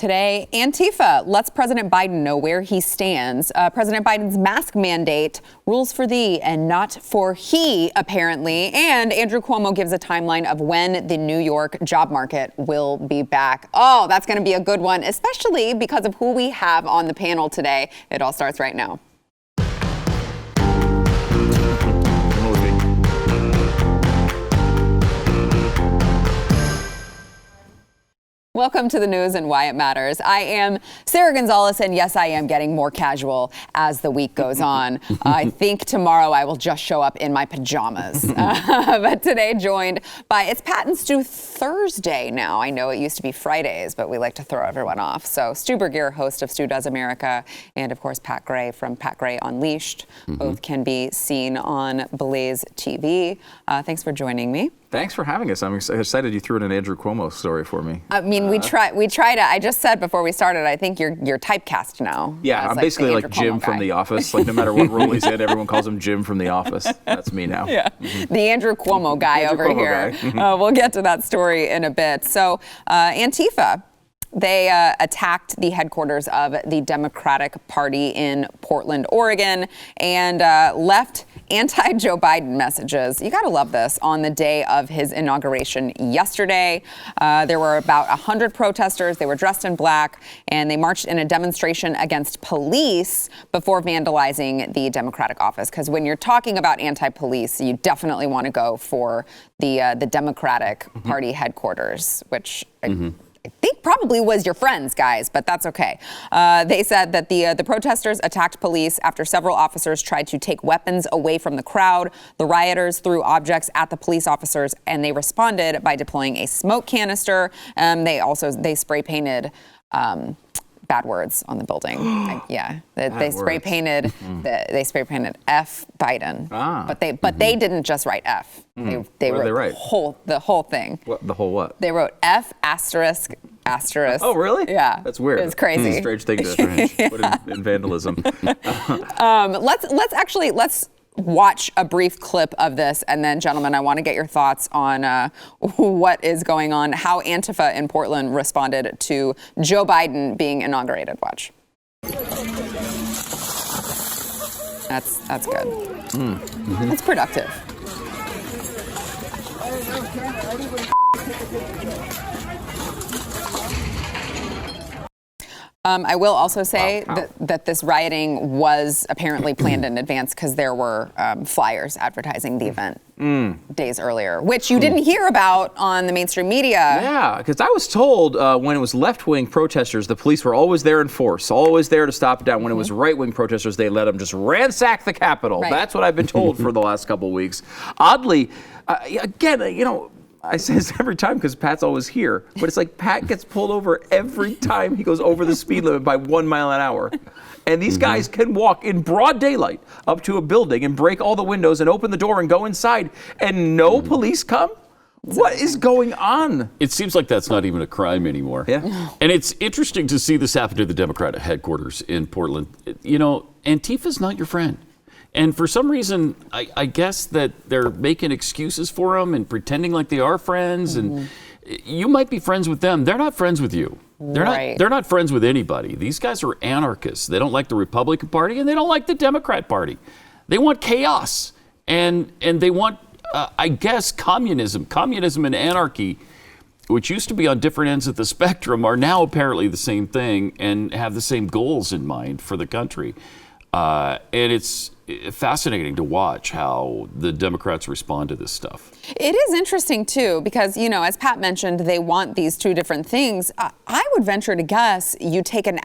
Today, Antifa lets President Biden know where he stands. President Biden's mask mandate, rules for thee and not for he, apparently. And Andrew Cuomo gives a timeline of when the New York job market will be back. Oh, that's going to be a good one, especially because of who we have on the panel today. It all starts right now. Welcome to the news and why it matters. I am Sarah Gonzalez, and yes, I am getting more casual as the week goes on. I think tomorrow I will just show up in my pajamas. But today joined by, it's Pat and Stu Thursday now. I know it used to be Fridays, but we like to throw everyone off. So Stu Burguiere, host of Stu Does America, and of course Pat Gray from Pat Gray Unleashed. Both can be seen on BlazeTV. Thanks for joining me. Thanks for having us. I'm excited you threw in an Andrew Cuomo story for me. I mean, we try to, I just said before we started, I think you're typecast now. Yeah, I'm basically like Jim from The Office. Like no matter what role he's in, everyone calls him Jim from The Office. That's me now. Yeah, the Andrew Cuomo guy over here. We'll get to that story in a bit. So Antifa, they attacked the headquarters of the Democratic Party in Portland, Oregon, and left anti-Joe Biden messages. You got to love this. On the day of his inauguration yesterday, there were about 100 protesters. They were dressed in black, and they marched in a demonstration against police before vandalizing the Democratic office. Because when you're talking about anti-police, you definitely want to go for the Democratic Party headquarters, which I think probably was your friends, guys, but that's okay. They said that the protesters attacked police after several officers tried to take weapons away from the crowd. The rioters threw objects at the police officers, and they responded by deploying a smoke canister. They spray painted bad words on the building. They spray painted F Biden. But they didn't just write F. They wrote the whole thing. What, the whole what? They wrote F asterisk asterisk. Oh, really? Yeah. That's weird. It's crazy. Strange thing to put in vandalism. Let's watch a brief clip of this, and then, gentlemen, I want to get your thoughts on what is going on, how Antifa in Portland responded to Joe Biden being inaugurated. Watch. That's good. That's productive. I will also say that this rioting was apparently planned in advance because there were flyers advertising the event days earlier, which you didn't hear about on the mainstream media. Yeah, because I was told when it was left-wing protesters, the police were always there in force, always there to stop it down. When it was right-wing protesters, they let them just ransack the Capitol. Right. That's what I've been told for the last couple of weeks. Oddly, again, I say this every time because Pat's always here, but it's like Pat gets pulled over every time he goes over the speed limit by 1 mile an hour. And these guys can walk in broad daylight up to a building and break all the windows and open the door and go inside, and no police come? What is going on? It seems like that's not even a crime anymore. Yeah. And it's interesting to see this happen to the Democratic headquarters in Portland. Antifa's not your friend. And for some reason, I guess that they're making excuses for them and pretending like they are friends. And you might be friends with them. They're not friends with you. They're not friends with anybody. These guys are anarchists. They don't like the Republican Party, and they don't like the Democrat Party. They want chaos. And they want, I guess, communism. Communism and anarchy, which used to be on different ends of the spectrum, are now apparently the same thing and have the same goals in mind for the country. And it's fascinating to watch how the Democrats respond to this stuff. It is interesting, too, because, as Pat mentioned, they want these two different things. I would venture to guess you take an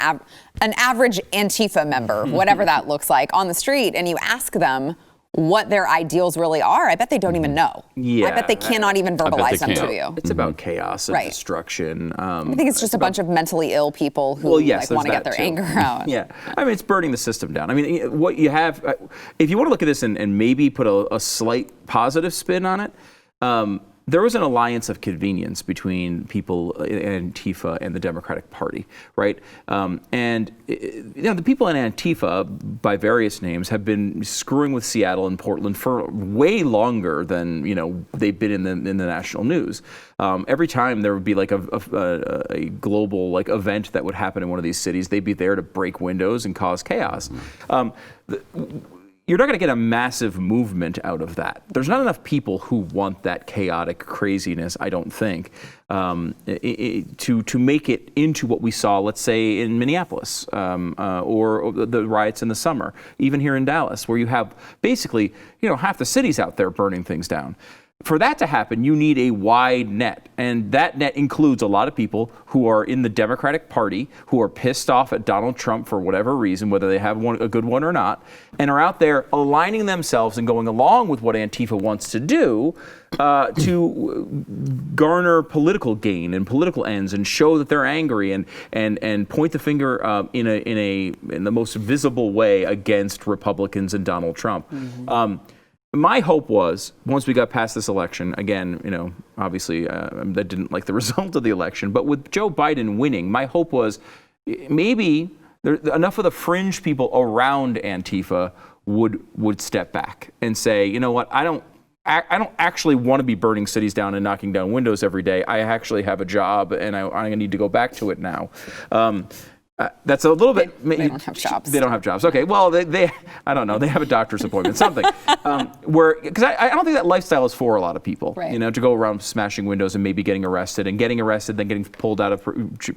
average Antifa member, whatever that looks like, on the street, and you ask them what their ideals really are. I bet they don't even know. Yeah, I bet they cannot even verbalize them to you. It's about chaos and destruction. I think it's just a bunch of mentally ill people who want to get their anger out. Yeah, I mean, it's burning the system down. I mean, what you have, if you want to look at this and maybe put a slight positive spin on it, there was an alliance of convenience between people in Antifa and the Democratic Party, right? And the people in Antifa, by various names, have been screwing with Seattle and Portland for way longer than they've been in the national news. Every time there would be like a global like event that would happen in one of these cities, they'd be there to break windows and cause chaos. You're not going to get a massive movement out of that. There's not enough people who want that chaotic craziness, I don't think, to make it into what we saw, let's say, in Minneapolis or the riots in the summer, even here in Dallas, where you have basically, half the city's out there burning things down. For that to happen, you need a wide net, and that net includes a lot of people who are in the Democratic Party, who are pissed off at Donald Trump for whatever reason, whether they have a good one or not, and are out there aligning themselves and going along with what Antifa wants to do to garner political gain and political ends and show that they're angry and point the finger in the most visible way against Republicans and Donald Trump. My hope was, once we got past this election, again, obviously that didn't like the result of the election, but with Joe Biden winning, my hope was maybe enough of the fringe people around Antifa would step back and say, you know what, I don't actually want to be burning cities down and knocking down windows every day. I actually have a job, and I need to go back to it now. That's a little bit. They don't have jobs. They don't have jobs. Okay, well, they I don't know. They have a doctor's appointment, something. Because I don't think that lifestyle is for a lot of people. Right. To go around smashing windows and maybe getting arrested, then getting pulled out of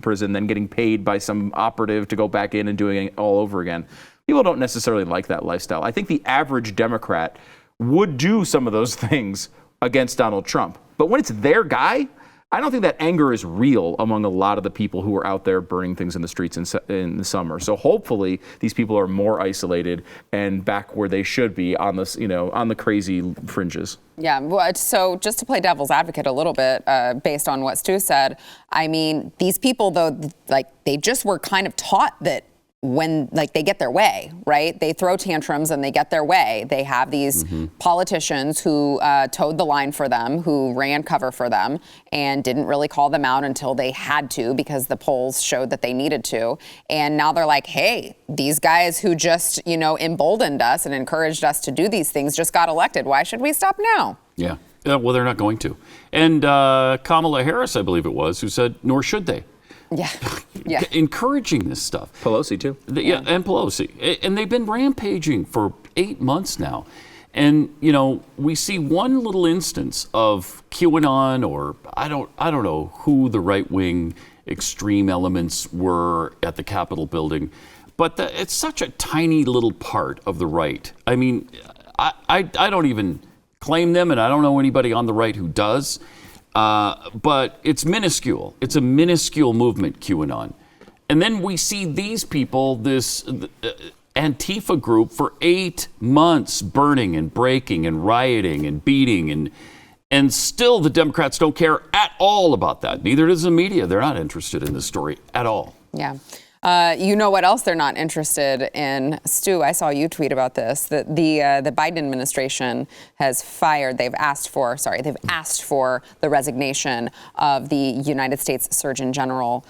prison, then getting paid by some operative to go back in and doing it all over again. People don't necessarily like that lifestyle. I think the average Democrat would do some of those things against Donald Trump, but when it's their guy, I don't think that anger is real among a lot of the people who are out there burning things in the streets in the summer. So hopefully these people are more isolated and back where they should be on this, on the crazy fringes. Yeah. Well, so just to play devil's advocate a little bit, based on what Stu said, I mean, these people, though, they just were kind of taught that when they get their way, right? They throw tantrums and they get their way. They have these politicians who towed the line for them, who ran cover for them, and didn't really call them out until they had to because the polls showed that they needed to. And now they're like, hey, these guys who just, emboldened us and encouraged us to do these things just got elected. Why should we stop now? Yeah. Well, they're not going to. And Kamala Harris, I believe it was, who said, nor should they. Yeah. Encouraging this stuff. Pelosi, too. Yeah, and Pelosi. And they've been rampaging for 8 months now. And, we see one little instance of QAnon, or I don't know who the right-wing extreme elements were at the Capitol building, but it's such a tiny little part of the right. I mean, I don't even claim them, and I don't know anybody on the right who does. But it's minuscule. It's a minuscule movement, QAnon. And then we see these people, this Antifa group, for 8 months burning and breaking and rioting and beating. And still the Democrats don't care at all about that. Neither does the media. They're not interested in this story at all. Yeah. You know what else they're not interested in? Stu, I saw you tweet about this, that the Biden administration has they've asked for the resignation of the United States Surgeon General,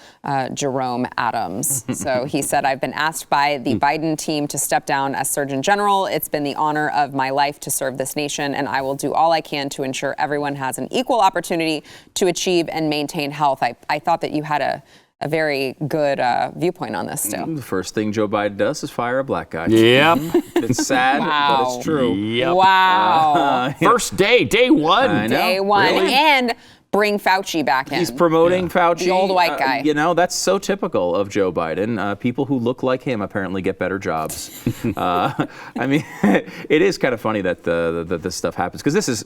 Jerome Adams. So he said, I've been asked by the Biden team to step down as Surgeon General. It's been the honor of my life to serve this nation, and I will do all I can to ensure everyone has an equal opportunity to achieve and maintain health. I thought that you had a very good viewpoint on this, Stu. The first thing Joe Biden does is fire a black guy. Yep. It's sad, Wow. but it's true. Yep. Wow. First day one. I know. Day one. Really? And bring Fauci back in. He's promoting Fauci. The old white guy. That's so typical of Joe Biden. People who look like him apparently get better jobs. I mean, it is kind of funny that this stuff happens, because this is,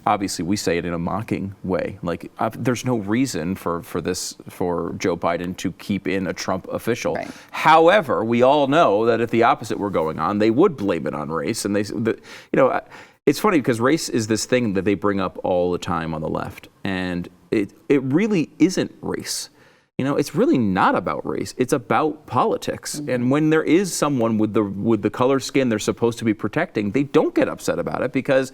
obviously we say it in a mocking way. Like, there's no reason for Joe Biden to keep in a Trump official. Right. However, we all know that if the opposite were going on, they would blame it on race. And it's funny because race is this thing that they bring up all the time on the left, and it really isn't race. it's really not about race. It's about politics. And when there is someone with the color skin they're supposed to be protecting, they don't get upset about it because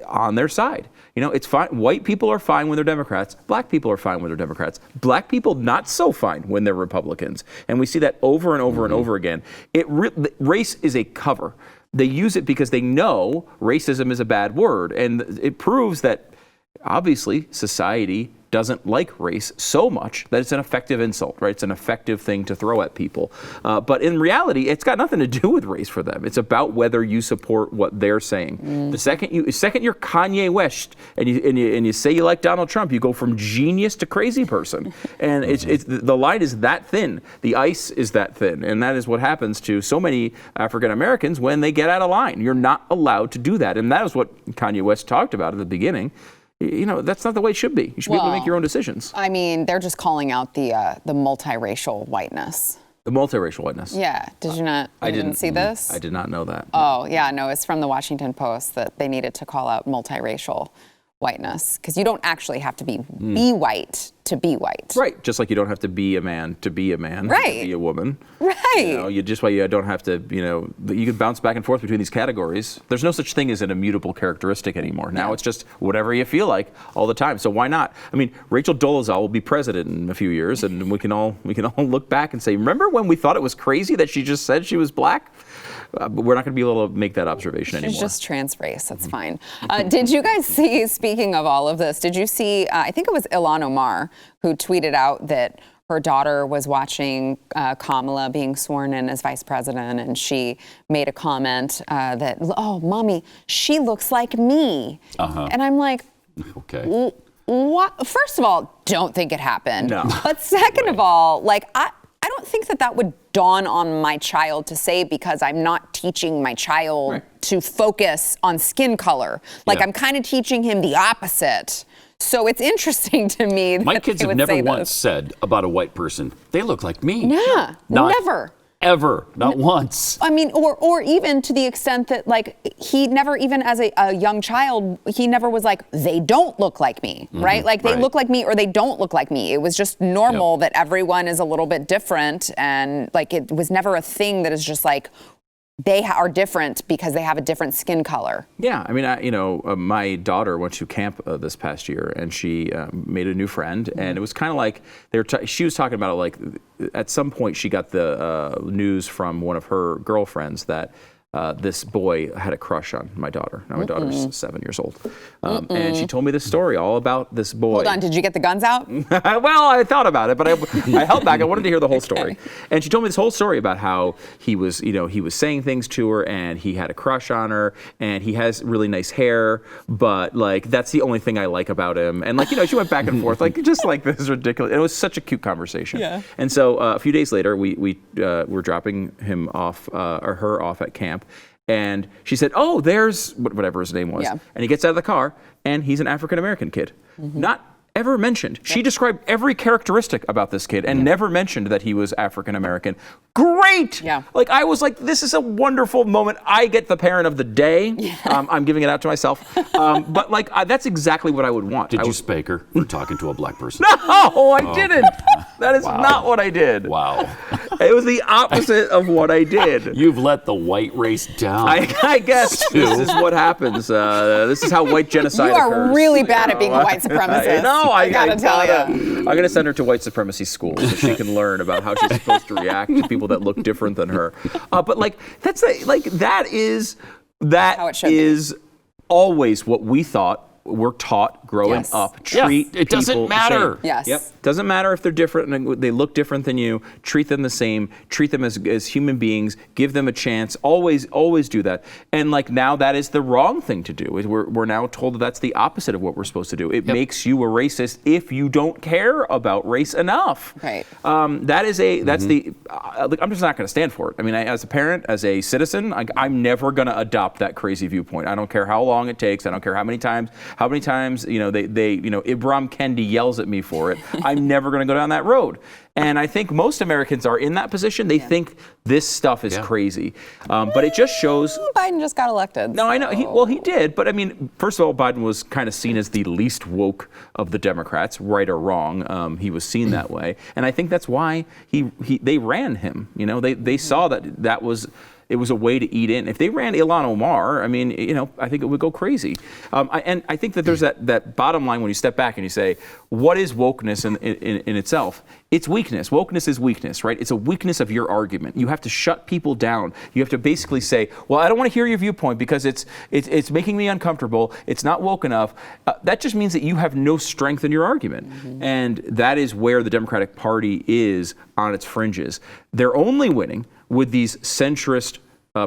on their side. It's fine. White people are fine when they're Democrats. Black people are fine when they're Democrats. Black people not so fine when they're Republicans. And we see that over and over and over again. Race is a cover. They use it because they know racism is a bad word. And it proves that obviously society doesn't like race so much that it's an effective insult, right? It's an effective thing to throw at people. But in reality, it's got nothing to do with race for them. It's about whether you support what they're saying. The second you're Kanye West and you say you like Donald Trump, you go from genius to crazy person. And it's the line is that thin. The ice is that thin. And that is what happens to so many African Americans when they get out of line. You're not allowed to do that. And that is what Kanye West talked about at the beginning. That's not the way it should be. You should be able to make your own decisions. I mean, they're just calling out the multiracial whiteness. The multiracial whiteness. Yeah. Did you not? I didn't see this. I did not know that. Oh, yeah. No, it's from the Washington Post that they needed to call out multiracial whiteness because you don't actually have to be white to be white. Right. Just like you don't have to be a man to be a man. Right. To be a woman. Right. You don't have to, you can bounce back and forth between these categories. There's no such thing as an immutable characteristic anymore. Now it's just whatever you feel like all the time. So why not? I mean, Rachel Dolezal will be president in a few years and we can all look back and say, remember when we thought it was crazy that she just said she was black? But we're not going to be able to make that observation anymore. She's just trans race. That's fine. Did you guys see, speaking of all of this, did you see, I think it was Ilhan Omar who tweeted out that her daughter was watching Kamala being sworn in as vice president, and she made a comment that, oh, mommy, she looks like me. And I'm like, okay. What? First of all, don't think it happened. No. But second of all, I don't think that would dawn on my child to say because I'm not teaching my child to focus on skin color. I'm kind of teaching him the opposite. So it's interesting to me that my kids have never once said about a white person, they look like me. Yeah, never. Ever, not once. I mean, or even to the extent that he never, even as a young child, he never was like, they don't look like me, right? They look like me or they don't look like me. It was just normal that everyone is a little bit different, and it was never a thing that is just they are different because they have a different skin color. Yeah, I mean, my daughter went to camp this past year, and she made a new friend, and it was kind of like she was talking about it at some point she got the news from one of her girlfriends that this boy had a crush on my daughter. Now my daughter's 7 years old. And she told me this story all about this boy. Hold on, did you get the guns out? Well, I thought about it, but I held back. I wanted to hear the whole story. And she told me this whole story about how he was saying things to her and he had a crush on her and he has really nice hair, but that's the only thing I like about him. And she went back and forth, just this is ridiculous. And it was such a cute conversation. Yeah. And so a few days later, we were dropping him off, or her off at camp. And she said, oh, there's whatever his name was. Yeah. And he gets out of the car, and he's an African-American kid. Not ever mentioned. She described every characteristic about this kid and never mentioned that he was African-American. Great! Yeah. I was like, this is a wonderful moment. I get the parent of the day. Yeah. I'm giving it out to myself. But that's exactly what I would want. Did you spank her for talking to a black person? No, I didn't. That is not what I did. Wow. It was the opposite of what I did. You've let the white race down. I guess this is what happens. This is how white genocide occurs. You are really bad at being a white supremacist. I gotta tell you. I'm gonna send her to white supremacy school so she can learn about how she's supposed to react to people that look different than her. But that is always what we thought we're taught growing up. Treat it doesn't matter. Yes. Yep. Doesn't matter if they're different and they look different than you. Treat them the same. Treat them as human beings. Give them a chance. Always do that. And now that is the wrong thing to do. We're now told that that's the opposite of what we're supposed to do. It makes you a racist if you don't care about race enough. Right. That's the. I'm just not going to stand for it. I mean, as a parent, as a citizen, I'm never going to adopt that crazy viewpoint. I don't care how long it takes. I don't care how many times How many times, Ibram Kendi yells at me for it. I'm never going to go down that road. And I think most Americans are in that position. They think this stuff is crazy. But it just shows. Biden just got elected. No, I know. He did. But I mean, first of all, Biden was kind of seen as the least woke of the Democrats, right or wrong. He was seen that way. And I think that's why they ran him. They saw that it was a way to eat in. If they ran Ilhan Omar, I mean, I think it would go crazy. And I think that there's that bottom line when you step back and you say, what is wokeness in itself? It's weakness. Wokeness is weakness, right? It's a weakness of your argument. You have to shut people down. You have to basically say, well, I don't want to hear your viewpoint because it's making me uncomfortable. It's not woke enough. That just means that you have no strength in your argument. Mm-hmm. And that is where the Democratic Party is on its fringes. They're only winning with these centrist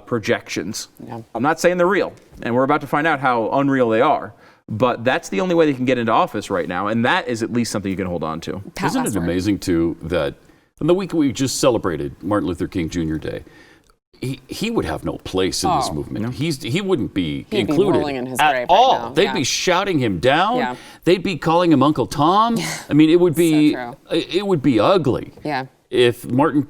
projections. Yeah. I'm not saying they're real, and we're about to find out how unreal they are. But that's the only way they can get into office right now, and that is at least something you can hold on to. Isn't it amazing, too, that in the week we just celebrated Martin Luther King Jr. Day, he would have no place in this movement. He wouldn't be included rolling in his at grave all. Right now. They'd be shouting him down. Yeah. They'd be calling him Uncle Tom. I mean, it would be ugly. Yeah. If Martin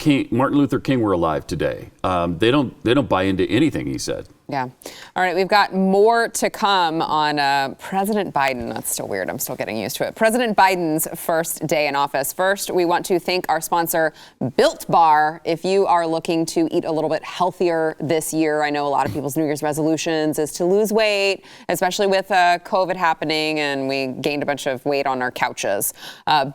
Luther King were alive today, they don't buy into anything he said. Yeah. All right. We've got more to come on President Biden. That's still weird. I'm still getting used to it. President Biden's first day in office. First, we want to thank our sponsor, Built Bar. If you are looking to eat a little bit healthier this year, I know a lot of people's New Year's resolutions is to lose weight, especially with COVID happening and we gained a bunch of weight on our couches.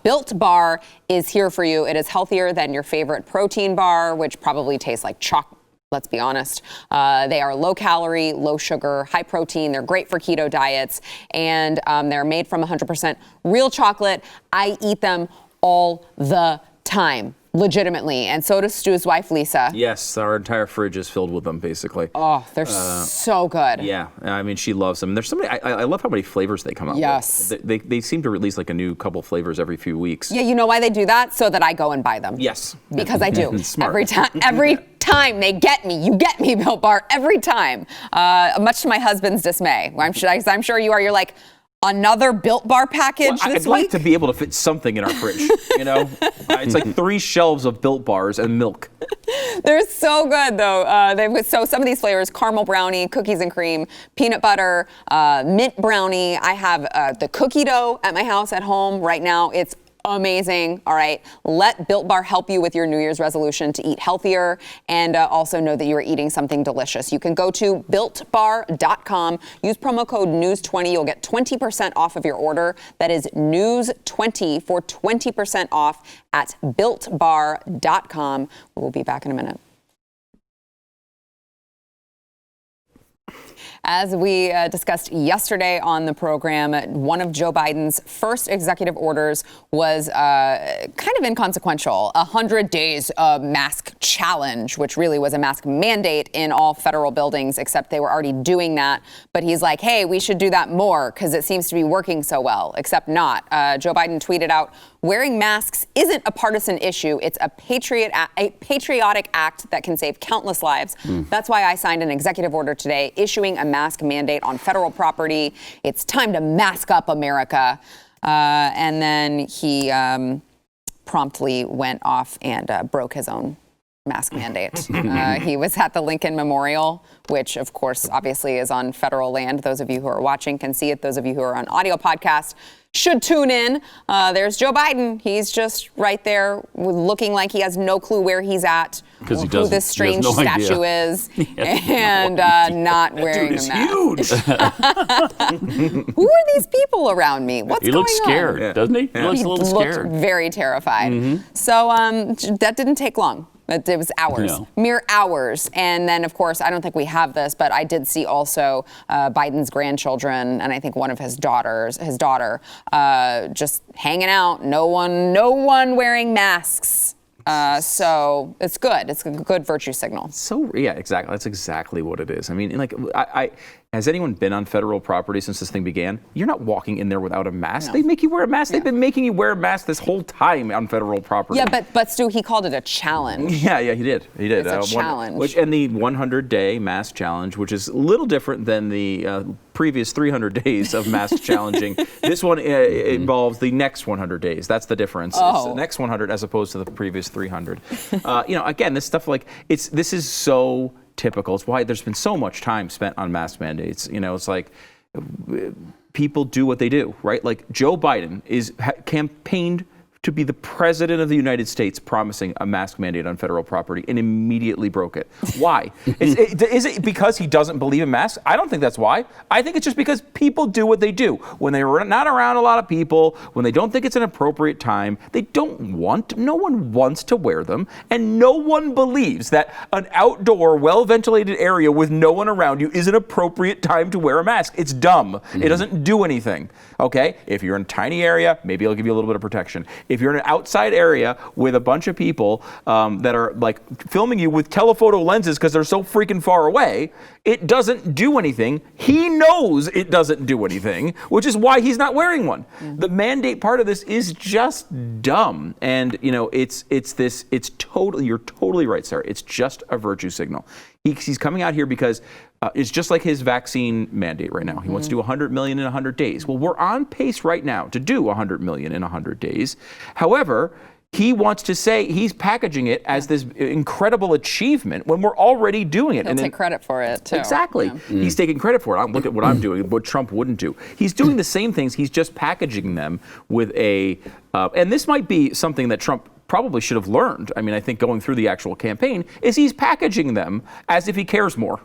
Built Bar is here for you. It is healthier than your favorite protein bar, which probably tastes like chocolate. Let's be honest. They are low calorie, low sugar, high protein. They're great for keto diets, and they're made from 100% real chocolate. I eat them all the time, legitimately, and so does Stu's wife, Lisa. Yes, our entire fridge is filled with them, basically. Oh, they're so good. Yeah, I mean, she loves them. There's so many. I love how many flavors they come out with. They seem to release like a new couple flavors every few weeks. Yeah, you know why they do that? So that I go and buy them. Yes. Because I do. Smart. Every time they get me. You get me, Built Bar, every time. Much to my husband's dismay. I'm sure you are. You're like, another Built Bar package this week? I'd like to be able to fit something in our fridge, It's like 3 shelves of Built Bars and milk. They're so good, though. So some of these flavors, caramel brownie, cookies and cream, peanut butter, mint brownie. I have the cookie dough at my house at home right now. It's amazing. All right. Let Built Bar help you with your New Year's resolution to eat healthier and also know that you are eating something delicious. You can go to BuiltBar.com. Use promo code NEWS20. You'll get 20% off of your order. That is NEWS20 for 20% off at BuiltBar.com. We'll be back in a minute. As we discussed yesterday on the program, one of Joe Biden's first executive orders was kind of inconsequential. 100 days mask challenge, which really was a mask mandate in all federal buildings, except they were already doing that. But he's like, hey, we should do that more because it seems to be working so well, except not. Joe Biden tweeted out, wearing masks isn't a partisan issue. It's a patriotic act that can save countless lives. That's why I signed an executive order today issuing a mask mandate on federal property. It's time to mask up, America. And then he promptly went off and broke his own mask mandate. He was at the Lincoln Memorial, which, of course, obviously is on federal land. Those of you who are watching can see it. Those of you who are on audio podcast should tune in. There's Joe Biden. He's just right there looking like he has no clue where he's at, who this strange statue is, and not wearing a mask. Huge. Who are these people around me? What's going on? He looks scared, doesn't he? He looks a little scared. He looked very terrified. So that didn't take long. It was hours, mere hours. And then, of course, I don't think we have this, but I did see also Biden's grandchildren and I think one of his daughter, just hanging out. No one wearing masks. So it's good. It's a good virtue signal. So, yeah, exactly. That's exactly what it is. I mean, like, has anyone been on federal property since this thing began? You're not walking in there without a mask. No. They make you wear a mask. Yeah. They've been making you wear a mask this whole time on federal property. Yeah, but Stu, he called it a challenge. Yeah, he did. It's a challenge. And the 100-day mask challenge, which is a little different than the previous 300 days of mask challenging. This one involves the next 100 days. That's the difference. Oh. It's the next 100 as opposed to the previous 300. Again, this stuff this is so typical. It's why there's been so much time spent on mask mandates. It's like people do what they do, right? Like Joe Biden campaigned to be the president of the United States, promising a mask mandate on federal property, and immediately broke it. Why? Is it because he doesn't believe in masks? I don't think that's why. I think it's just because people do what they do. When they're not around a lot of people, when they don't think it's an appropriate time, no one wants to wear them, and no one believes that an outdoor, well-ventilated area with no one around you is an appropriate time to wear a mask. It's dumb. Mm-hmm. It doesn't do anything, okay? If you're in a tiny area, maybe it'll give you a little bit of protection. If you're in an outside area with a bunch of people that are like filming you with telephoto lenses because they're so freaking far away, it doesn't do anything. He knows it doesn't do anything, which is why he's not wearing one. Mm-hmm. The mandate part of this is just dumb. And, you're totally right, Sarah. It's just a virtue signal. He's coming out here because it's just like his vaccine mandate right now. He wants to do 100 million in 100 days. Well, we're on pace right now to do 100 million in 100 days. However, he wants to say he's packaging it as this incredible achievement when we're already doing it. He'll take credit for it, too. Exactly. Yeah. He's taking credit for it. Look at what I'm doing, what Trump wouldn't do. He's doing the same things. He's just packaging them with and this might be something that Trump probably should have learned. I mean, I think going through the actual campaign is he's packaging them as if he cares more.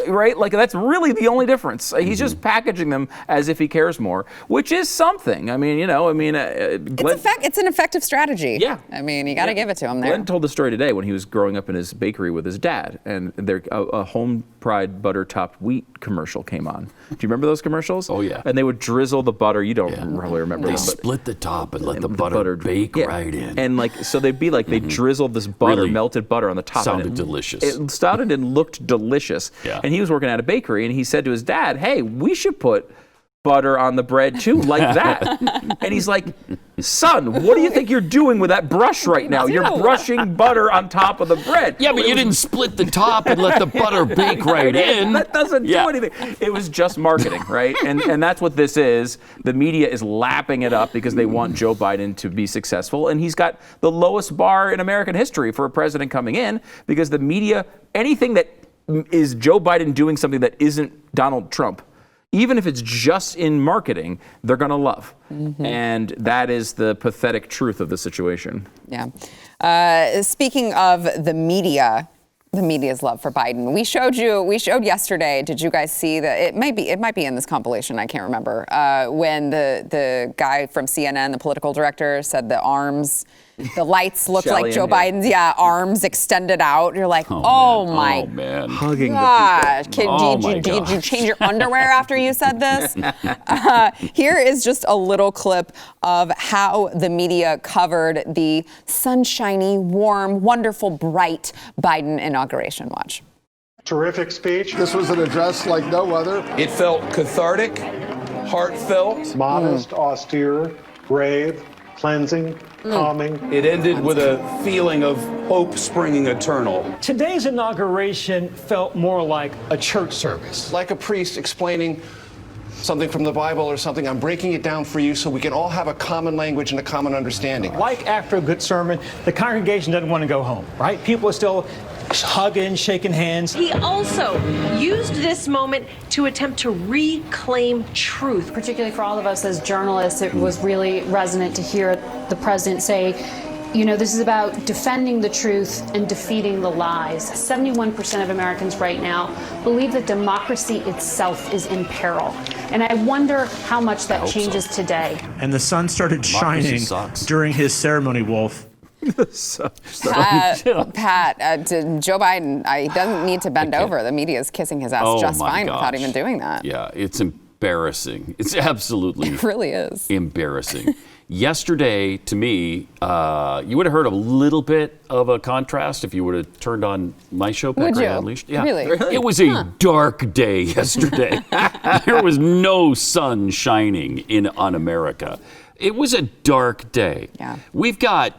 Right? Like that's really the only difference. He's just packaging them as if he cares more, which is something. It's an effective strategy. Yeah. I mean, you got to give it to him there. Glenn told the story today when he was growing up in his bakery with his dad, and a Home Pride butter topped wheat commercial came on. Do you remember those commercials? Oh yeah. And they would drizzle the butter. You don't really remember. They them, split the top and let the butter bake right in. And so they'd be like, they drizzled this butter, really melted butter on the top. Sounded delicious. It sounded and looked delicious. Yeah. And he was working at a bakery, and he said to his dad, hey, we should put butter on the bread too, like that. And he's like, son, what do you think you're doing with that brush right now? You're brushing butter on top of the bread. Yeah, but you didn't split the top and let the butter bake right in. That doesn't do anything. It was just marketing, right? And that's what this is. The media is lapping it up because they want Joe Biden to be successful. And he's got the lowest bar in American history for a president coming in because the media, anything that is Joe Biden doing something that isn't Donald Trump, even if it's just in marketing, they're going to love. Mm-hmm. And that is the pathetic truth of the situation. Yeah. Speaking of the media's love for Biden. We showed yesterday, did you guys see that? It might be in this compilation, I can't remember, when the guy from CNN, the political director, said the lights looked like Joe Biden's arms extended out. You're like, oh my man. Hugging gosh. the Did you change your underwear after you said this? Here is just a little clip of how the media covered the sunshiny, warm, wonderful, bright Biden inauguration. Watch. Terrific speech. This was an address like no other. It felt cathartic, heartfelt. Modest, austere, grave, cleansing, calming. It ended with a feeling of hope springing eternal. Today's inauguration felt more like a church service. Like a priest explaining something from the Bible or something. I'm breaking it down for you so we can all have a common language and a common understanding. Like after a good sermon, the congregation doesn't want to go home, right? People are still hugging, shaking hands. He also used this moment to attempt to reclaim truth. Particularly for all of us as journalists, it was really resonant to hear the president say, this is about defending the truth and defeating the lies. 71% of Americans right now believe that democracy itself is in peril. And I wonder how much that changes today. And the sun started shining during his ceremony, Wolf. Pat, Joe Biden, he doesn't need to bend over. The media is kissing his ass just fine without even doing that. Yeah, it's embarrassing. It's absolutely it really is embarrassing. Yesterday, to me, you would have heard a little bit of a contrast if you would have turned on my show, Pecker Unleashed. Yeah. Really? It was a dark day yesterday. There was no sun shining on America. It was a dark day. Yeah. We've got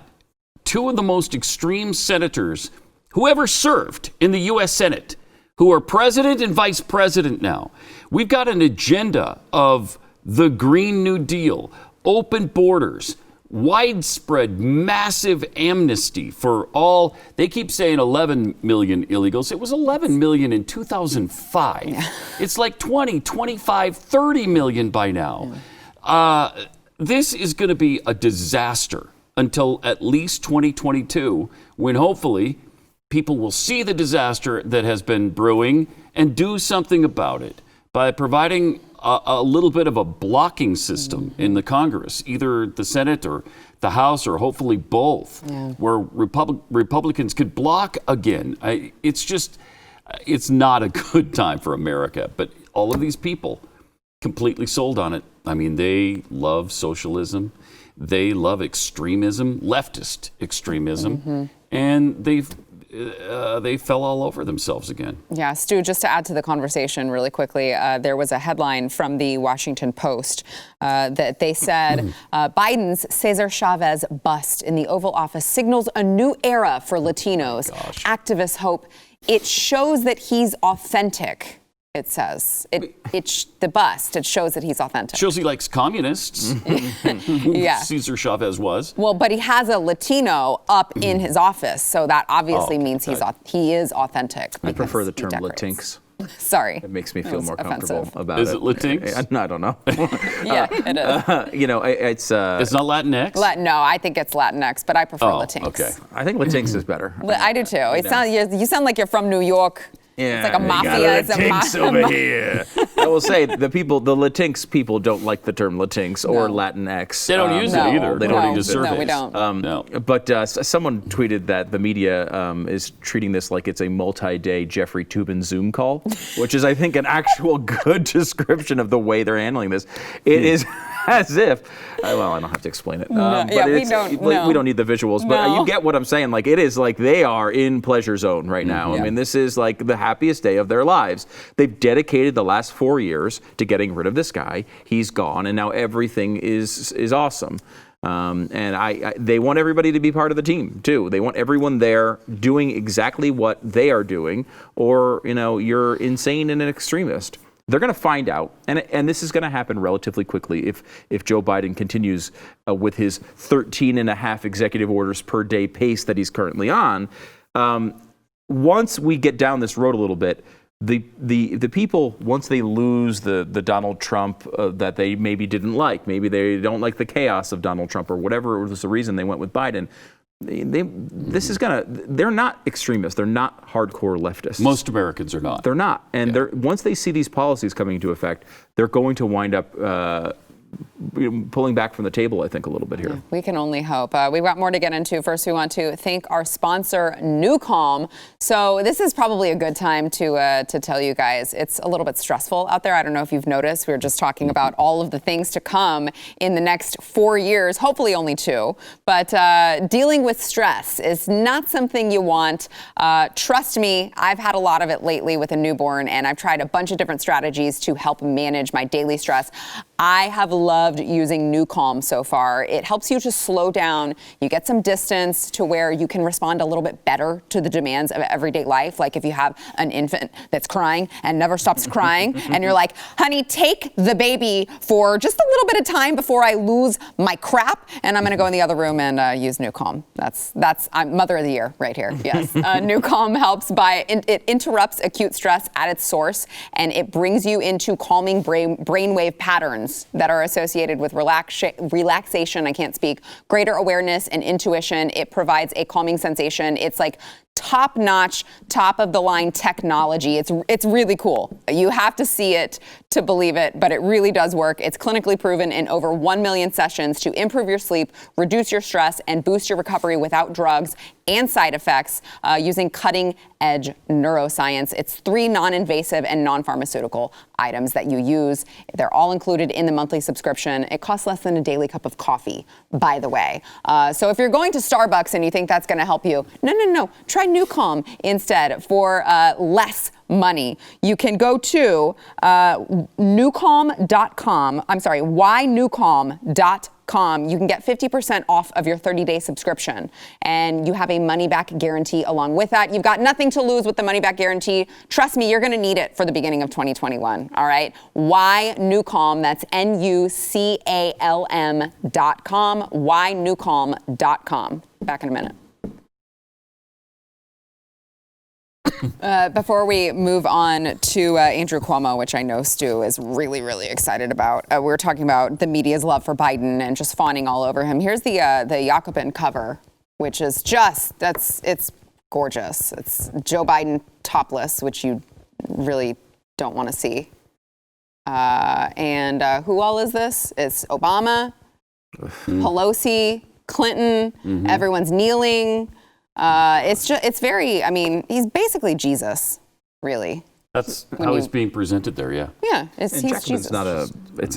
two of the most extreme senators who ever served in the U.S. Senate, who are president and vice president now. We've got an agenda of the Green New Deal, open borders, widespread, massive amnesty for all. They keep saying 11 million illegals. It was 11 million in 2005. Yeah. It's like 20, 25, 30 million by now. This is going to be a disaster until at least 2022, when hopefully people will see the disaster that has been brewing and do something about it by providing a little bit of a blocking system in the Congress, either the Senate or the House, or hopefully both, where Republicans could block again. It's not a good time for America, but all of these people completely sold on it. I mean, they love socialism. They love extremism, leftist extremism, and they fell all over themselves again. Yeah, Stu, just to add to the conversation really quickly, there was a headline from the Washington Post that they said, Biden's Cesar Chavez bust in the Oval Office signals a new era for Latinos. Activists hope it shows that he's authentic. It says the bust. It shows that he's authentic. Shows he likes communists. Cesar Chavez was. Well, but he has a Latino up in his office, so that obviously means he is authentic. I prefer the term Latinx. Sorry. It makes me feel more comfortable about it. Is it Latinx? I don't know. Yeah, it is. It's not Latinx? No, I think it's Latinx, but I prefer Latinx. Okay. I think Latinx is better. I do too. You sound like you're from New York. Yeah, it's like a mafia. It's a mafia over here. I will say the Latinx people don't like the term Latinx or Latinx. They don't use it either. They don't use surveys. No, we don't. But someone tweeted that the media is treating this like it's a multi-day Jeffrey Toobin Zoom call, which is, I think, an actual good description of the way they're handling this. It is as if, well, I don't have to explain it. We don't need the visuals, but you get what I'm saying. Like, it is like they are in pleasure zone right now. I mean, this is like the happiest day of their lives. They've dedicated the last 4 years to getting rid of this guy. He's gone, and now everything is awesome. And they want everybody to be part of the team too. They want everyone there doing exactly what they are doing, or you're insane and an extremist. They're going to find out, and this is going to happen relatively quickly if Joe Biden continues with his 13.5 executive orders per day pace that he's currently on. Once we get down this road a little bit, the people, once they lose the Donald Trump that they maybe didn't like, maybe they don't like the chaos of Donald Trump or whatever was the reason they went with Biden, they're not extremists. They're not hardcore leftists. Most Americans are not. They're not. And once they see these policies coming into effect, they're going to wind up pulling back from the table, I think, a little bit here. We can only hope. We've got more to get into. First, we want to thank our sponsor, NewCalm. So this is probably a good time to tell you guys it's a little bit stressful out there. I don't know if you've noticed. We were just talking about all of the things to come in the next 4 years, hopefully only 2. But dealing with stress is not something you want. Trust me, I've had a lot of it lately with a newborn, and I've tried a bunch of different strategies to help manage my daily stress. I have loved using NewCalm so far. It helps you to slow down. You get some distance to where you can respond a little bit better to the demands of everyday life. Like if you have an infant that's crying and never stops crying, and you're like, honey, take the baby for just a little bit of time before I lose my crap, and I'm going to go in the other room and use NewCalm. I'm Mother of the Year right here. Yes. NewCalm helps it interrupts acute stress at its source, and it brings you into calming brainwave patterns that are associated with relaxation, I can't speak, greater awareness and intuition. It provides a calming sensation. It's like top-notch, top-of-the-line technology. It's really cool. You have to see it to believe it, but it really does work. It's clinically proven in over 1 million sessions to improve your sleep, reduce your stress, and boost your recovery without drugs and side effects using cutting-edge neuroscience. It's 3 non-invasive and non-pharmaceutical items that you use. They're all included in the monthly subscription. It costs less than a daily cup of coffee, by the way. So if you're going to Starbucks and you think that's going to help you, no. Try NuCalm instead for less money. You can go to NuCalm.com. I'm sorry, whyNuCalm.com. You can get 50% off of your 30-day subscription, and you have a money-back guarantee along with that. You've got nothing to lose with the money-back guarantee. Trust me, you're going to need it for the beginning of 2021. All right, whyNuCalm. That's NuCalm.com. whyNuCalm.com. Back in a minute. Before we move on to Andrew Cuomo, which I know Stu is really, really excited about, we're talking about the media's love for Biden and just fawning all over him. Here's the Jacobin cover, which is it's gorgeous. It's Joe Biden topless, which you really don't want to see. And who all is this? It's Obama, Pelosi, Clinton. Everyone's kneeling. It's very, I mean, he's basically Jesus, really. That's how he's being presented there, yeah. Yeah, he's Jacobin's Jesus. it's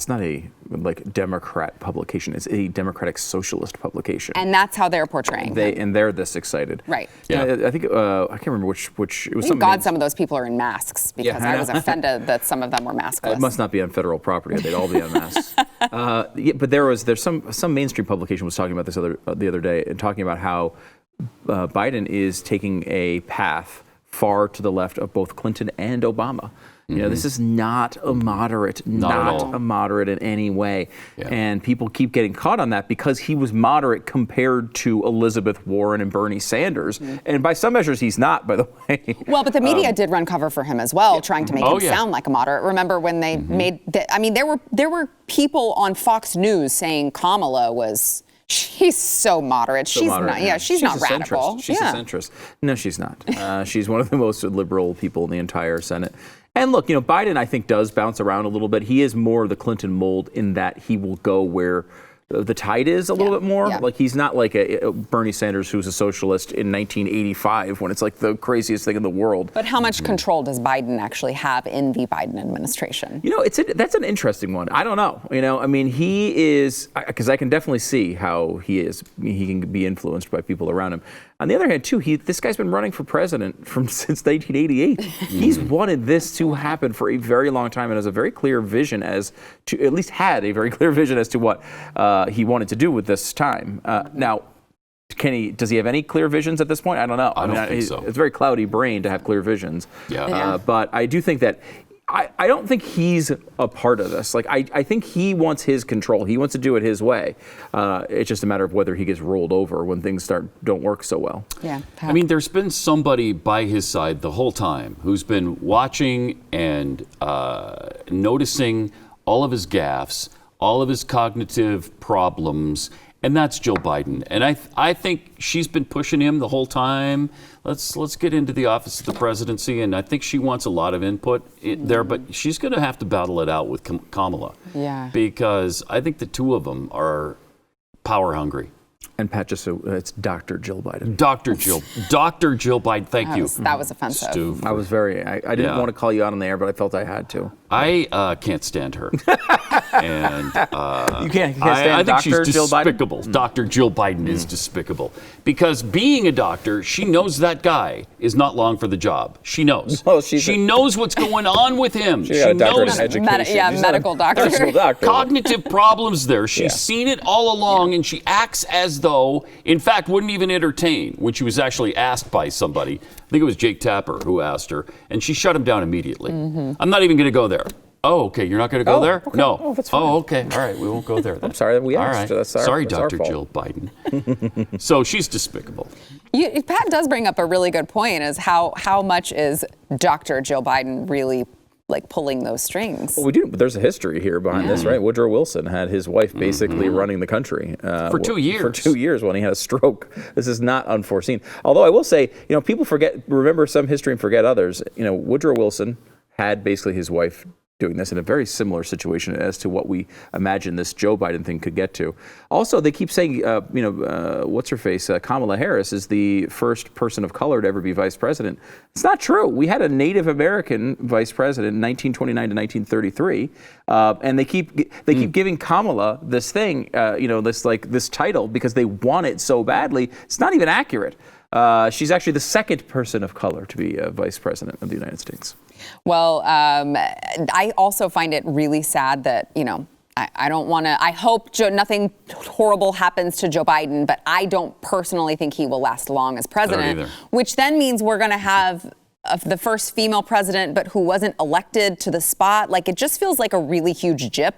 not a like Democrat publication. It's a Democratic Socialist publication. And that's how they're portraying him. They're this excited. Right. Yeah. I think I can't remember which it was. Thank God some of those people are in masks, because I was offended that some of them were maskless. It must not be on federal property. They'd all be on masks. But there's some mainstream publication was talking about this the other day and talking about how Biden is taking a path far to the left of both Clinton and Obama. You know, this is not a moderate, not a moderate in any way. Yeah. And people keep getting caught on that because he was moderate compared to Elizabeth Warren and Bernie Sanders. And by some measures, he's not, by the way. Well, but the media did run cover for him as well, trying to make him sound like a moderate. Remember when they made, there were people on Fox News saying Kamala was... She's so moderate. She's not. Yeah, she's not radical. She's a centrist. No, she's not. She's one of the most liberal people in the entire Senate. And look, Biden, I think, does bounce around a little bit. He is more the Clinton mold in that he will go where the tide is a little bit more. Like, he's not like a Bernie Sanders who's a socialist in 1985 when it's like the craziest thing in the world. But how much control does Biden actually have in the Biden administration? That's an interesting one. I don't know. He is, because I can definitely see how he can be influenced by people around him. On the other hand, too, this guy's been running for president since 1988. He's wanted this to happen for a very long time and has a very clear vision had a very clear vision as to what he wanted to do with this time. Now, does he have any clear visions at this point? I don't know. I don't think so. It's a very cloudy brain to have clear visions. But I do think that I don't think he's a part of this. Like, I think he wants his control. He wants to do it his way. It's just a matter of whether he gets rolled over when things don't work so well. Yeah. There's been somebody by his side the whole time who's been watching and noticing all of his gaffes, all of his cognitive problems, and that's Joe Biden. And I think she's been pushing him the whole time. Let's get into the office of the presidency, and I think she wants a lot of input there, but she's going to have to battle it out with Kamala. Yeah. Because I think the two of them are power hungry. And Pat, just so it's Dr. Jill Biden. Dr. Jill Biden, thank you. That was offensive. Stu. I was I didn't want to call you out on the air, but I felt I had to. I can't stand her. And you can't stand I think Dr. she's Jill despicable. Biden? Dr. Jill Biden is despicable. Because being a doctor, she knows that guy is not long for the job. She knows. Well, she knows what's going on with him. She got a doctorate in education. Medical doctor. Cognitive problems there. She's seen it all along, and she acts as though, in fact, wouldn't even entertain when she was actually asked by somebody. I think it was Jake Tapper who asked her, and she shut him down immediately. I'm not even going to go there. Oh, okay. You're not going to go there? Okay. No. Oh, that's fine. Oh, okay. All right. We won't go there then. I'm sorry that we asked. All right. That's sorry, that's our Dr. fault. Jill Biden. So she's despicable. Pat does bring up a really good point, is how much is Dr. Jill Biden really like pulling those strings? Well, we do, but there's a history here behind this, right? Woodrow Wilson had his wife basically running the country for 2 years. For 2 years when he had a stroke. This is not unforeseen. Although I will say, people remember some history and forget others. Woodrow Wilson had basically his wife doing this in a very similar situation as to what we imagine this Joe Biden thing could get to. Also, they keep saying, what's her face? Kamala Harris is the first person of color to ever be vice president. It's not true. We had a Native American vice president in 1929 to 1933, and they keep giving Kamala this thing, this title because they want it so badly. It's not even accurate. She's actually the second person of color to be vice president of the United States. Well, I also find it really sad that, I don't want to, I hope nothing horrible happens to Joe Biden, but I don't personally think he will last long as president, which then means we're going to have the first female president, but who wasn't elected to the spot. Like, it just feels like a really huge jip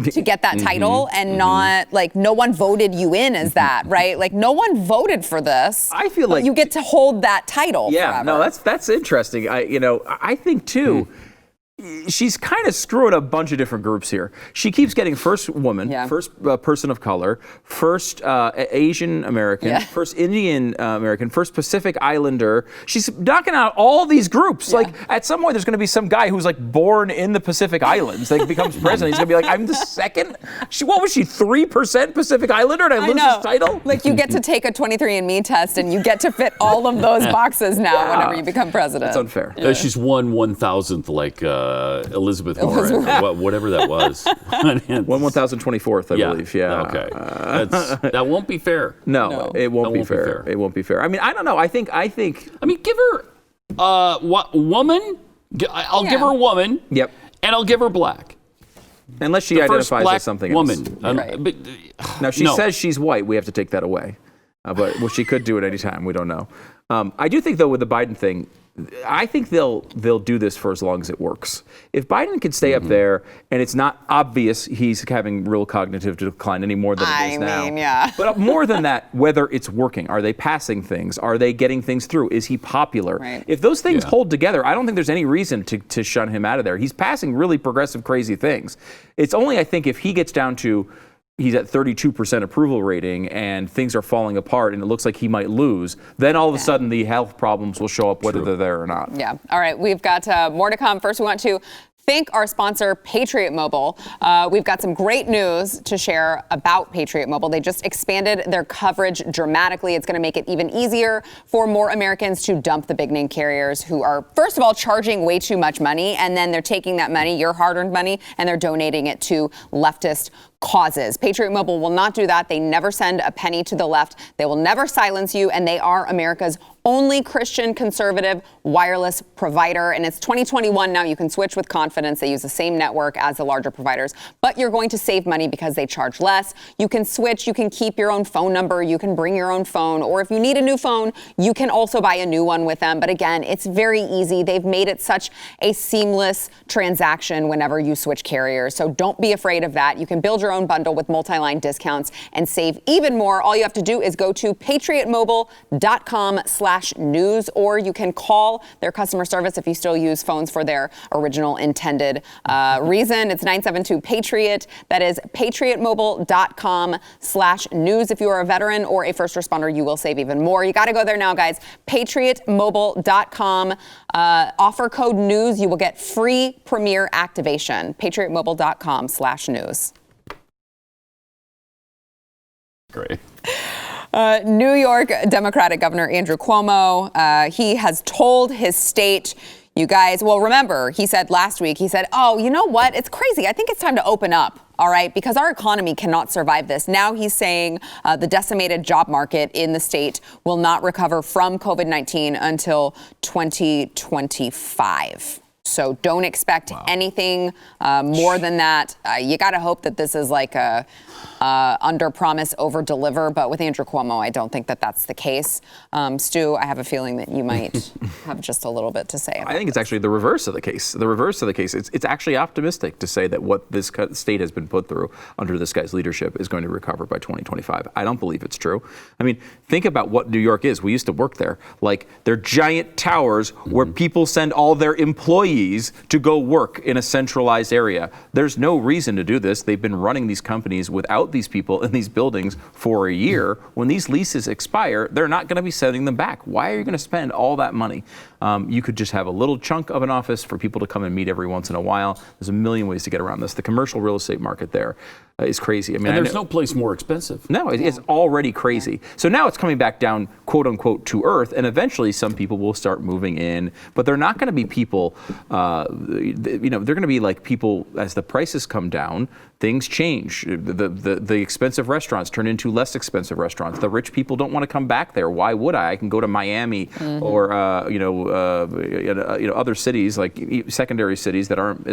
to get that title and not no one voted you in as that, right? Like, no one voted for this. I feel like you get to hold that title. Yeah, forever. no, that's interesting. I think too. She's kind of screwing a bunch of different groups here. She keeps getting first woman, first person of color, first Asian American, first Indian American, first Pacific Islander. She's knocking out all these groups. Like, at some point, there's going to be some guy who's born in the Pacific Islands that becomes president. He's going to be like, I'm the second. What was she, 3% Pacific Islander? Did I lose this title? Like, you get to take a 23andMe test and you get to fit all of those boxes now whenever you become president. That's unfair. She's 1/1000th, Elizabeth Warren, or whatever that was. 1/1024th, I believe. Yeah. Okay. That won't be fair. No, it won't be fair. It won't be fair. I mean, I don't know. I think. Give her woman. I'll give her woman. Yep. And I'll give her black. Unless she identifies as something woman. Else. Now, she says she's white. We have to take that away. But she could do it anytime. We don't know. I do think, though, with the Biden thing, I think they'll do this for as long as it works. If Biden can stay up there and it's not obvious he's having real cognitive decline any more than it is now. But more than that, whether it's working. Are they passing things? Are they getting things through? Is he popular? Right. If those things hold together, I don't think there's any reason to shun him out of there. He's passing really progressive, crazy things. It's only, I think, if he gets down to he's at 32% approval rating and things are falling apart and it looks like he might lose, then all of a sudden the health problems will show up whether they're there or not. Yeah. All right. We've got more to come. First, we want to thank our sponsor, Patriot Mobile. We've got some great news to share about Patriot Mobile. They just expanded their coverage dramatically. It's going to make it even easier for more Americans to dump the big name carriers who are, first of all, charging way too much money, and then they're taking that money, your hard-earned money, and they're donating it to leftist causes. Patriot Mobile will not do that. They never send a penny to the left. They will never silence you, and they are America's only Christian conservative wireless provider. And it's 2021 now. You can switch with confidence. They use the same network as the larger providers, but you're going to save money because they charge less. You can switch. You can keep your own phone number. You can bring your own phone. Or if you need a new phone, you can also buy a new one with them. But again, it's very easy. They've made it such a seamless transaction whenever you switch carriers. So don't be afraid of that. You can build your own bundle with multi-line discounts and save even more. All you have to do is go to patriotmobile.com/news, or you can call their customer service if you still use phones for their original intended reason. It's 972-PATRIOT. That is patriotmobile.com/news. If you are a veteran or a first responder, you will save even more. You got to go there now, guys. patriotmobile.com. Offer code news. You will get free Premier activation. patriotmobile.com/news. Great. New York Democratic Governor Andrew Cuomo, he has told his state, you guys, well, remember, he said last week, he said, oh, you know what? It's crazy. I think it's time to open up. All right, because our economy cannot survive this. Now he's saying the decimated job market in the state will not recover from COVID-19 until 2025. So don't expect anything more than that. You got to hope that this is like a under promise, over deliver. But with Andrew Cuomo, I don't think that that's the case. Stu, I have a feeling that you might have just a little bit to say about I think it's actually the reverse of the case. The reverse of the case. It's actually optimistic to say that what this state has been put through under this guy's leadership is going to recover by 2025. I don't believe it's true. I mean, think about what New York is. We used to work there. Like, they're giant towers where people send all their employees employees to go work in a centralized area. There's no reason to do this. They've been running these companies without these people in these buildings for a year. When these leases expire, they're not going to be sending them back. Why are you going to spend all that money? You could just have a little chunk of an office for people to come and meet every once in a while. There's a million ways to get around this. The commercial real estate market there is crazy. I mean, and there's no place more expensive. No, it's already crazy. So now it's coming back down, quote unquote, to earth, and eventually some people will start moving in, but they're not going to be people, they're going to be like people as the prices come down. Things change. The expensive restaurants turn into less expensive restaurants. The rich people don't want to come back there. Why would I? I can go to Miami or other cities like secondary cities that aren't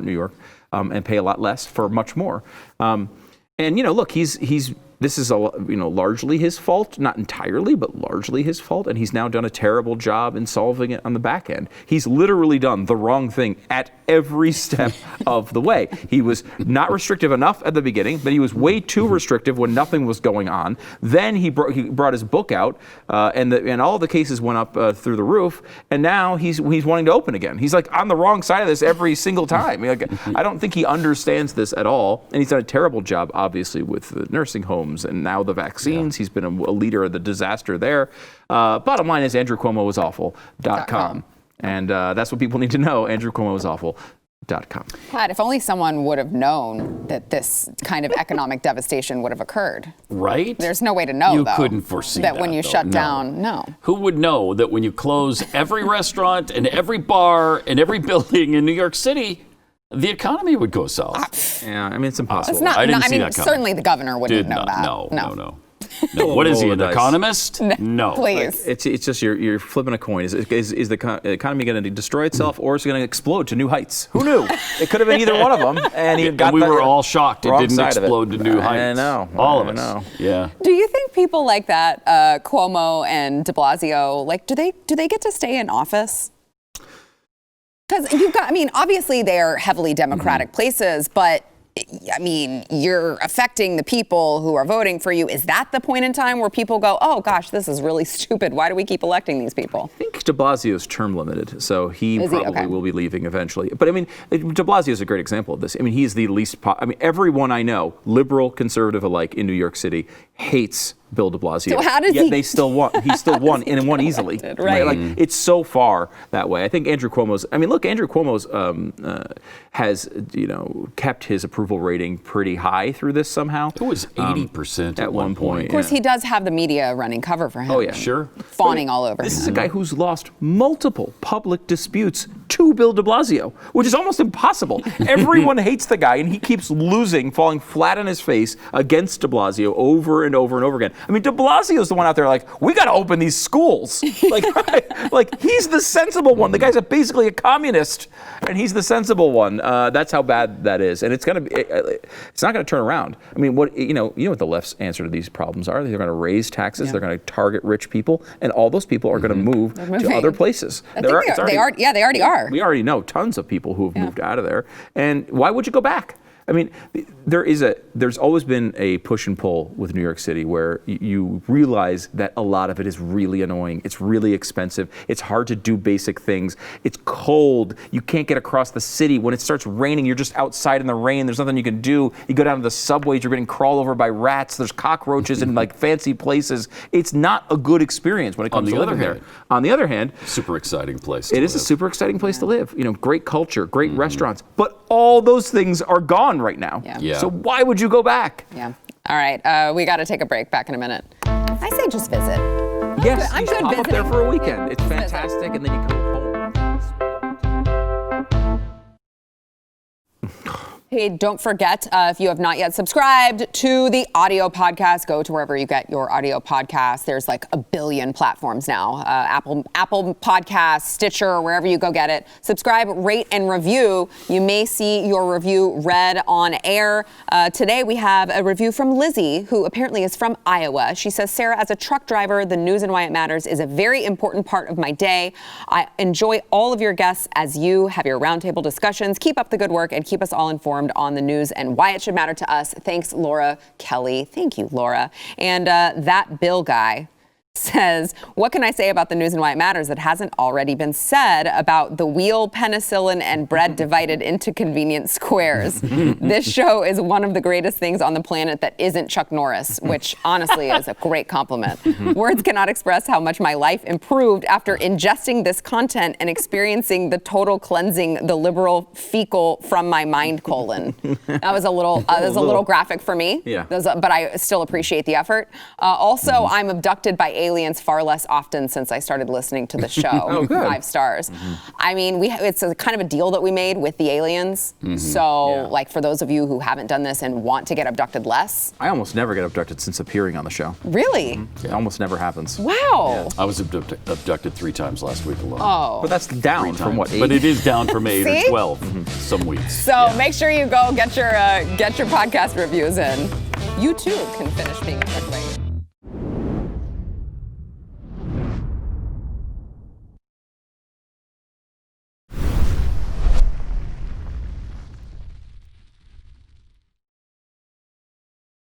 New York and pay a lot less for much more. Look, this is largely his fault, not entirely, but largely his fault, and he's now done a terrible job in solving it on the back end. He's literally done the wrong thing at every step of the way. He was not restrictive enough at the beginning, but he was way too restrictive when nothing was going on. Then he brought his book out, and all the cases went up through the roof, and now he's wanting to open again. He's like on the wrong side of this every single time. I don't think he understands this at all, and he's done a terrible job, obviously, with the nursing homes and now the vaccines. He's been a leader of the disaster there. Bottom line is AndrewCuomoisawful.com. And that's what people need to know, AndrewCuomoisawful.com. God, if only someone would have known that this kind of economic devastation would have occurred. Right? There's no way to know, You though, couldn't foresee that when you shut No. down, no. Who would know that when you close every restaurant and every bar and every building in New York City, the economy would go south? Yeah, I mean, it's impossible. It's not, I didn't see that coming. certainly the governor wouldn't know that. No. What is he, an economist? No. Please. It's just you're flipping a coin. Is the economy going to destroy itself, or is it going to explode to new heights? Who knew? It could have been either one of them, and we were all shocked it didn't explode to new heights. I know. All of us. Yeah. Do you think people like that, Cuomo and de Blasio, do they get to stay in office? Because obviously they're heavily Democratic places, but you're affecting the people who are voting for you. Is that the point in time where people go, oh gosh, this is really stupid. Why do we keep electing these people? I think de Blasio's term limited, so he probably will be leaving eventually. But de Blasio is a great example of this. He's the least, everyone I know, liberal, conservative alike in New York City, hates Bill de Blasio. So how does Yet they still won. He still won and won easily. Right. It's so far that way. I think Andrew Cuomo's has kept his approval rating pretty high through this somehow. It was 80% at one point. Of course, he does have the media running cover for him. Oh yeah, sure. Fawning all over him. This is a guy who's lost multiple public disputes to Bill de Blasio, which is almost impossible. Everyone hates the guy, and he keeps losing, falling flat on his face against de Blasio over and over and over again. De Blasio's the one out there we got to open these schools. He's the sensible one. The guy's basically a communist, and he's the sensible one. That's how bad that is, and it's not going to turn around. What the left's answer to these problems are? They're going to raise taxes. Yeah. They're going to target rich people, and all those people are going to move to other places. They already are. We already know tons of people who have moved out of there, and why would you go back? There's always been a push and pull with New York City where you realize that a lot of it is really annoying. It's really expensive. It's hard to do basic things. It's cold. You can't get across the city. When it starts raining, you're just outside in the rain. There's nothing you can do. You go down to the subways, you're getting crawled over by rats. There's cockroaches in fancy places. It's not a good experience when it comes to living there. On the other hand, super exciting place. It is a super exciting place to live. Great culture, great restaurants, but all those things are gone right now. Yeah. So why would you go back? Yeah. All right. We got to take a break. Back in a minute. I say just visit. Yes. I'm good hop visiting. Up there for a weekend. It's fantastic, and then you come home. Hey, don't forget, if you have not yet subscribed to the audio podcast, go to wherever you get your audio podcast. There's a billion platforms now. Apple Podcasts, Stitcher, wherever you go get it. Subscribe, rate, and review. You may see your review read on air. Today, we have a review from Lizzie, who apparently is from Iowa. She says, Sarah, as a truck driver, the news and why it matters is a very important part of my day. I enjoy all of your guests as you have your roundtable discussions. Keep up the good work and keep us all informed on the news and why it should matter to us. Thanks, Laura Kelly. Thank you, Laura. And that Bill guy says, what can I say about the news and why it matters that hasn't already been said about the wheel, penicillin, and bread divided into convenient squares? This show is one of the greatest things on the planet that isn't Chuck Norris, which honestly is a great compliment. Words cannot express how much my life improved after ingesting this content and experiencing the total cleansing the liberal fecal from my mind colon. That was a little graphic for me, but I still appreciate the effort. Also, I'm abducted by aliens far less often since I started listening to the show. 5 stars. I mean, it's a kind of a deal that we made with the aliens. So, like, for those of you who haven't done this and want to get abducted less. I almost never get abducted since appearing on the show. Really? It almost never happens. Wow. I was abducted 3 times last week alone. Oh. But that's down from what, 8? But it is down from 8 or 12 some weeks. So make sure you go get your podcast reviews in. You too can finish being